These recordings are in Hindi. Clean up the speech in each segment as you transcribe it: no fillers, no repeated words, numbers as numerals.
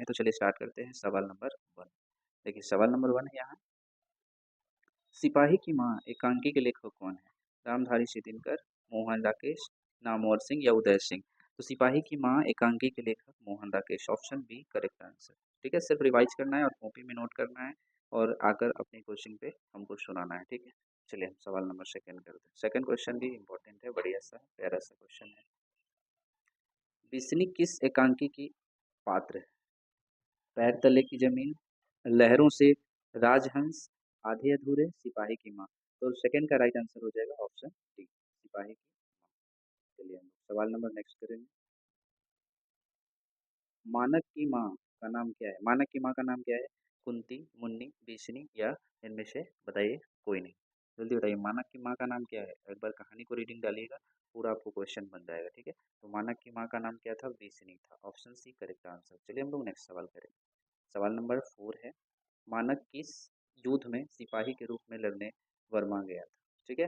तो चलिए स्टार्ट करते हैं सवाल नंबर 1। देखिए सवाल नंबर 1 है यहाँ, सिपाही की माँ एकांकी के लेखक कौन है? रामधारी सिदिनकर, मोहन राकेश, नामवर सिंह या उदय सिंह। तो सिपाही की माँ एकांकी के लेखक Mohan Rakesh, option B correct answer. ठीक है, सिर्फ रिवाइज करना है और कॉपी में नोट करना है और आकर अपनी कोचिंग पे हमको सुनाना है। ठीक है, चलिए हम सवाल नंबर सेकंड करते हैं। सेकंड क्वेश्चन भी इंपॉर्टेंट है, बढ़िया सा प्यारा सा क्वेश्चन है। बिस्नी किस एकांकी की पात्र है? पैर तले की जमीन, लहरों से, राजहंस, आधे अधूरे, सिपाही की माँ। तो सेकंड का राइट आंसर हो जाएगा ऑप्शन डी, सिपाही की माँ। चलिए हम सवाल नंबर नेक्स्ट करेंगे। मानक की माँ का नाम क्या है? मानक की माँ का नाम क्या है? कुंती, मुन्नी, बीसनी या इनमें से बताइए कोई नहीं। जल्दी बताइए, मानक की माँ का नाम क्या है? एक बार कहानी को रीडिंग डालिएगा, पूरा आपको क्वेश्चन बन जाएगा। ठीक है, तो मानक की माँ का नाम क्या था? बीसनी था, ऑप्शन सी करेक्ट आंसर। चलिए हम लोग नेक्स्ट सवाल करेंगे। सवाल नंबर 4 है, मानक किस युद्ध में सिपाही के रूप में लड़ने वर्मा गया था? ठीक है,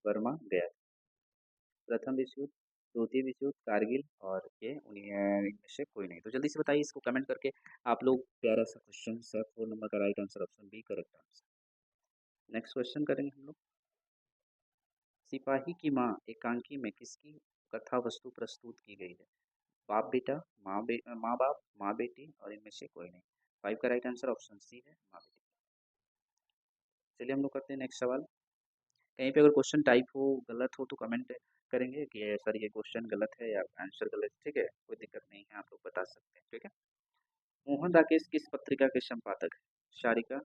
वर्मा गया था। प्रथम विश्व युद्ध, द्वितीय विश्व युद्ध, कारगिल और ये उन्हीं इनमें से कोई नहीं। तो जल्दी से बताइए इसको कमेंट करके आप लोग। प्यारा सा क्वेश्चन सर, 4 नंबर का right answer option B correct answer. Next question करेंगे हम लोग। सिपाही की माँ एकांकी में किसकी कथा वस्तु प्रस्तुत की गई है? बाप बेटा, माँ बाप, माँ बेटी और इनमें से कोई नहीं। 5 का राइट आंसर ऑप्शन सी है, माँ बेटी। चलिए हम लोग करते हैं नेक्स्ट सवाल। कहीं पे अगर क्वेश्चन टाइप हो, गलत हो तो कमेंट करेंगे कि सर ये क्वेश्चन गलत है या आंसर गलत है। ठीक है, कोई दिक्कत नहीं है, आप लोग बता सकते हैं। ठीक है, मोहन राकेश किस पत्रिका के संपादक है? शारिका,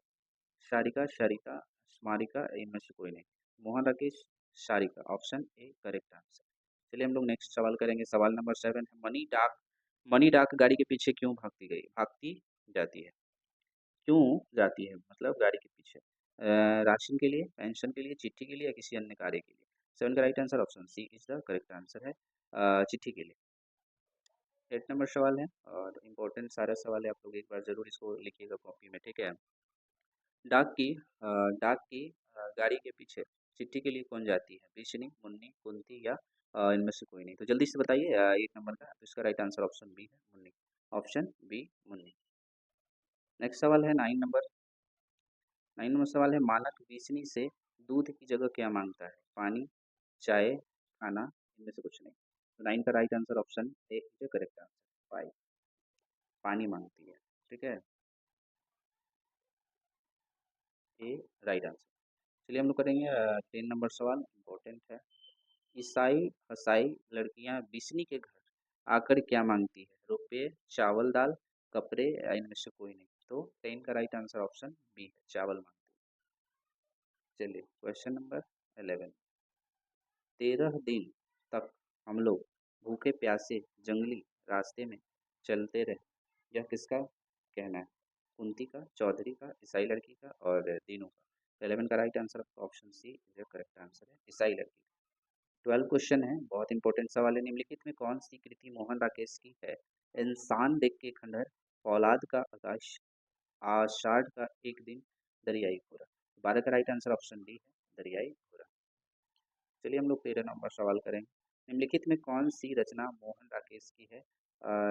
शारिका, शारिका, स्मारिका, इनमें से कोई नहीं। Mohan Rakesh, Sharika, option A correct answer. चलिए हम लोग नेक्स्ट सवाल करेंगे। सवाल नंबर 7 है, मनी डाक गाड़ी के पीछे क्यों भागती जाती है? क्यों जाती है मतलब गाड़ी के पीछे? राशन के लिए, पेंशन के लिए, चिट्ठी के लिए या किसी अन्य कार्य के लिए? 7 का right answer option C is the correct answer है, चिट्ठी के लिए। 8 नंबर सवाल है और इम्पोर्टेंट सारा सवाल है, आप लोग एक बार जरूर इसको लिखिएगा कॉपी में। ठीक है, डाक की डाक की गाड़ी के पीछे चिट्ठी के लिए कौन जाती है? बिशनी, मुन्नी, कुंती या इनमें से कोई नहीं। तो जल्दी से बताइए 1 नंबर का। तो इसका राइट आंसर ऑप्शन बी है, Munni, option B Munni. Next सवाल है 9 नंबर सवाल है, मानक बीसनी से दूध की जगह क्या मांगता है? पानी, चाय, खाना, इनमें से कुछ नहीं। तो 9 का right answer option A is correct answer, 5, पानी मांगती है। ठीक है, ए राइट आंसर। चलिए हम लोग करेंगे 10 नंबर सवाल, इम्पोर्टेंट है। ईसाई हसाई लड़कियां बिस्नी के घर आकर क्या मांगती है? रुपये, चावल, दाल, कपड़े या इनमें से कोई नहीं। तो 10 का राइट आंसर ऑप्शन बी है, चावल मांगती है। चलिए क्वेश्चन नंबर 11, 13 दिन तक हम लोग भूखे प्यासे जंगली रास्ते में चलते रहे, यह किसका कहना है? कुंती का, चौधरी का, ईसाई लड़की का और दीनू का। 11 का राइट आंसर ऑप्शन सी जो करेक्ट आंसर है, ईसाई लड़की का। 12 क्वेश्चन है, बहुत इंपॉर्टेंट सवाल है। निम्नलिखित में कौन सी कृति मोहन राकेश की है? इंसान देख के खंडहर, फौलाद का आकाश, आषाढ़ का एक दिन, दरियाई घोड़ा। 12 का राइट आंसर ऑप्शन डी है, दरियाई घोड़ा। चलिए हम लोग 13 नंबर सवाल करेंगे। निम्नलिखित में कौन सी रचना मोहन राकेश की है?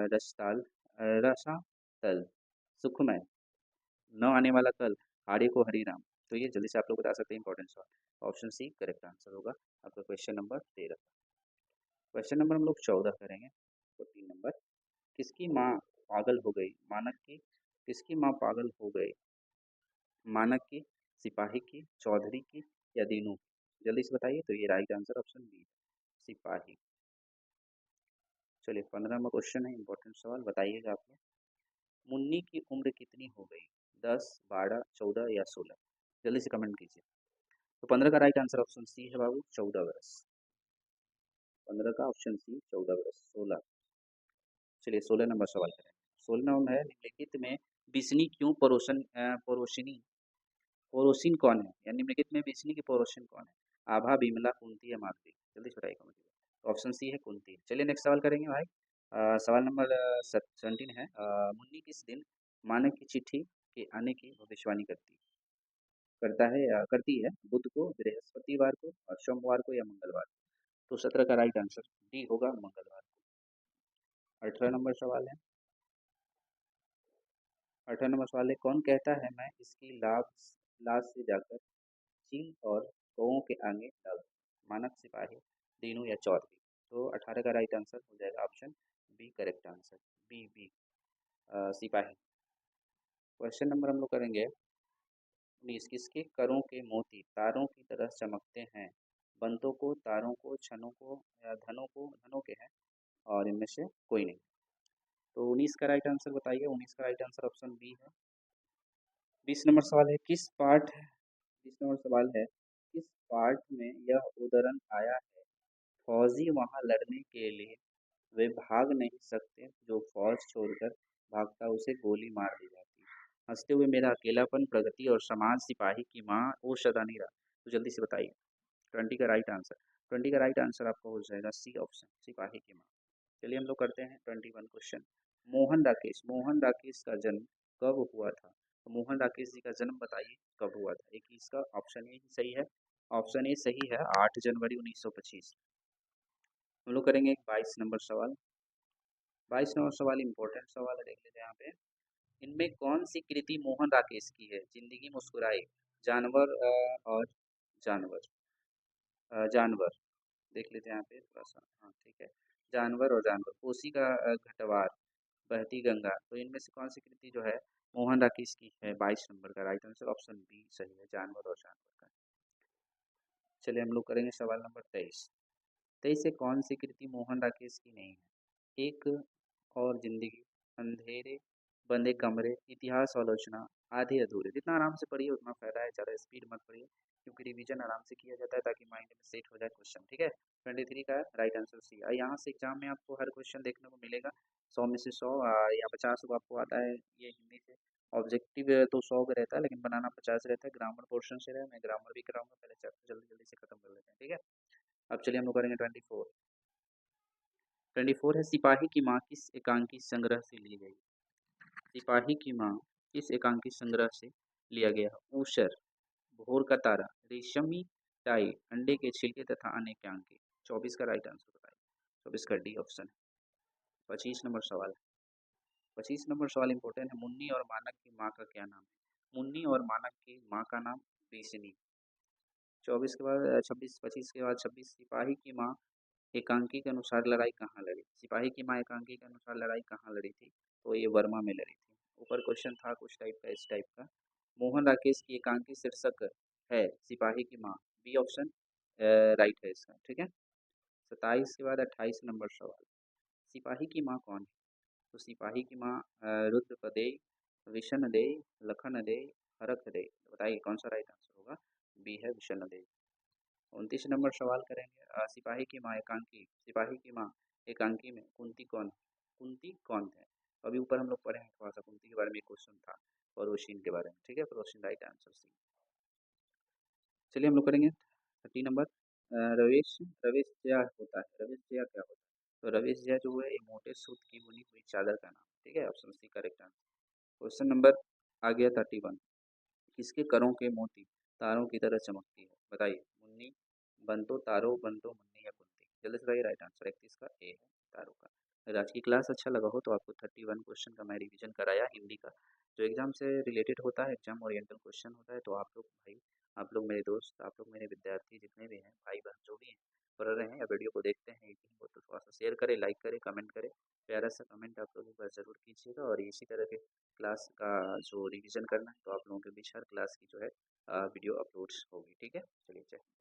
रसताल, रसातल, सुखमय, न आने वाला कल, आर्य को हरि राम। तो ये जल्दी से आप लोग बता सकते हैं, इंपॉर्टेंट सवाल। ऑप्शन सी करेक्ट आंसर होगा आपका क्वेश्चन नंबर 13। क्वेश्चन नंबर हम लोग 14 करेंगे, 14 नंबर। किसकी माँ पागल हो गई? मानक की, किसकी माँ पागल हो गई? मानक की, सिपाही की, चौधरी की या दीनू की? जल्दी से बताइए। तो ये राइट आंसर ऑप्शन बी, सिपाही। चलिए 15 नंबर क्वेश्चन है, इंपॉर्टेंट सवाल, बताइएगा आप लोग। मुन्नी की उम्र कितनी हो गई? 10, 12, 14 या 16? जल्दी से कमेंट कीजिए। तो 15 का राइट आंसर ऑप्शन सी है बाबू, 14 वर्ष। 15 का ऑप्शन सी 14 वर्ष, 16। चलिए 16 नंबर सवाल करें। 16 नंबर है, निम्नलिखित में बिस्नी क्यों पड़ोसिन कौन है? या निम्नलिखित में बिस्नी की पड़ोसिन कौन है? आभा, बिमला, कुंती या माधवी? जल्दी से बताइएगा मुझे। तो ऑप्शन सी है कुंती। चलिए नेक्स्ट सवाल करेंगे भाई। सवाल नंबर 17 है, मुन्नी किस दिन मानक की चिट्ठी के आने की भविष्यवाणी करती है? बुध को, बृहस्पतिवार को और सोमवार को या मंगलवार को? तो 17 का राइट आंसर डी होगा, मंगलवार को। 18 नंबर सवाल है, 18 नंबर सवाल है, कौन कहता है मैं इसकी लाश से जाकर चील और कौओं के आगे डाल दूं? मानक, सिपाही, दीनू या चौधरी? तो 18 का राइट आंसर हो जाएगा option B correct answer, B B, सिपाही। क्वेश्चन नंबर हम लोग करेंगे 19, किसके करों के मोती तारों की तरह चमकते हैं? बंतों को, तारों को, छनों को या धनों के हैं, और इनमें से कोई नहीं। तो 19 का राइट आंसर बताइए। 19 का राइट आंसर ऑप्शन बी है। 20 नंबर सवाल है, किस पार्ट 20 नंबर सवाल है, किस पार्ट में यह उदाहरण आया है, फौजी वहां लड़ने के लिए वे भाग नहीं सकते, जो फौज छोड़कर भागता उसे गोली मार दी जाती। हंसते हुए मेरा अकेलापन, प्रगति और समाज, सिपाही की माँ, वो सदा नहीं रहा। तो जल्दी से बताइए 20 का राइट आंसर। 20 का राइट आंसर आपका हो जाएगा सी ऑप्शन, सिपाही की माँ। चलिए हम लोग करते हैं 21 क्वेश्चन। मोहन राकेश का जन्म कब हुआ था? तो मोहन राकेश जी का जन्म बताइए कब हुआ था। एक इसका ऑप्शन ए ही सही है, ऑप्शन ए सही है, 8 जनवरी 1925। हम लोग करेंगे 22 नंबर सवाल। 22 नंबर सवाल इंपॉर्टेंट सवाल है, देख लेते हैं यहाँ पे। इनमें कौन सी कृति मोहन राकेश की है? जिंदगी मुस्कुराए, जानवर और जानवर, जानवर, देख लेते हैं यहाँ पे थोड़ा सा, हाँ ठीक है, जानवर और जानवर, कोसी का घटवार, बहती गंगा। तो इनमें से कौन सी कृति जो है मोहन राकेश की है? 22 नंबर का राइट आंसर ऑप्शन बी सही है, जानवर और जानवर का। चलिए हम लोग करेंगे सवाल नंबर 23। 23 से कौन सी कृति मोहन राकेश की नहीं है? एक और जिंदगी, अंधेरे बंदे कमरे, इतिहास आलोचना, आधे अधूरे। जितना आराम से पढ़िए उतना फायदा है, ज़्यादा स्पीड मत पढ़िए, क्योंकि रिवीजन आराम से किया जाता है ताकि माइंड में सेट हो जाए क्वेश्चन, ठीक है। 23 का राइट आंसर सी। यहाँ से एग्जाम में आपको हर क्वेश्चन देखने को मिलेगा, 100 में से 100 या 50 को आपको आता है ये हिंदी से। ऑब्जेक्टिव तो 100 का रहता है, लेकिन बनाना 50 रहता है। ग्रामर पोर्शन से रहे, मैं ग्रामर भी कराऊंगा, पहले चैप्टर जल्दी जल्दी से खत्म कर लेते हैं, ठीक है। अब चलिए हम लोग करेंगे 24। 24 है, सिपाही की माँ किस एकांकी संग्रह से ली गई? सिपाही की माँ किस एकांकी संग्रह से लिया गया? ऊषर, भोर का तारा, रेशमी टाई, अंडे के छिलके तथा अन्य एकांकी। 24 का राइट आंसर बताइए। 24 का डी ऑप्शन है। 25 नंबर सवाल। 25 नंबर सवाल इंपॉर्टेंट है, मुन्नी और मानक की माँ का क्या नाम है? मुन्नी और मानक की माँ का नाम बेसिनी। 24 के बाद 26, 25 के बाद 26, सिपाही की माँ एकांकी के अनुसार लड़ाई कहाँ लड़ी? सिपाही की माँ एकांकी के अनुसार लड़ाई कहाँ लड़ी थी? तो ये वर्मा में लड़ी थी। ऊपर क्वेश्चन था कुछ टाइप का, इस टाइप का। मोहन राकेश की एकांकी शीर्षक है सिपाही की माँ, बी ऑप्शन राइट है इसका, ठीक है। 27 के बाद 28 नंबर सवाल, सिपाही की माँ कौन है? तो सिपाही की माँ रुद्र दे, विशन दे, लखन दे, हरख दे। बताइए कौन सा राइट आंसर होगा? बी है विशन दे। 29 नंबर सवाल करेंगे, सिपाही की माँ एकांकी, सिपाही की माँ एकांकी में कुंती कौन है? कुंती कौन है? अभी ऊपर हम लोग पढ़े हैं थोड़ा सा कुंती के बारे में, क्वेश्चन था परोशीन के बारे में, ठीक है। परोशीन राइट आंसर सी। चलिए हम लोग करेंगे 30 नंबर। रवेश, रवेश जया होता है, रवेश जया क्या होता है? तो रवेश जया जो है ये मोटे सूत की बुनी हुई चादर का नाम, ठीक है, option C correct answer. Question number आ गया 31, किसके करों के मोती तारों की तरह चमकती है? बताइए, मुन्नी, बंतो, तारो, बंतो, मुन्नी या कुंती? जल्दी से बताइए राइट आंसर। 31 का ए है, तारों का। अगर आज की क्लास अच्छा लगा हो तो आपको 31 क्वेश्चन का मैं रिवीजन कराया हिंदी का, जो एग्जाम से रिलेटेड होता है, एग्जाम ओरिएंटल क्वेश्चन होता है। तो आप लोग भाई, आप लोग मेरे दोस्त, आप लोग मेरे विद्यार्थी जितने भी हैं, भाई बहन जो भी हैं, पढ़ रहे हैं या वीडियो को देखते हैं एक ही, तो थोड़ा सा शेयर करें, लाइक करें, कमेंट करें। प्यारा सा कमेंट आप लोग एक बार ज़रूर कीजिएगा, और इसी तरह के क्लास का जो रिवीजन करना है तो आप लोगों के बीच हर क्लास की जो है वीडियो अपलोड्स होगी, ठीक है। चलिए, जय हिंद।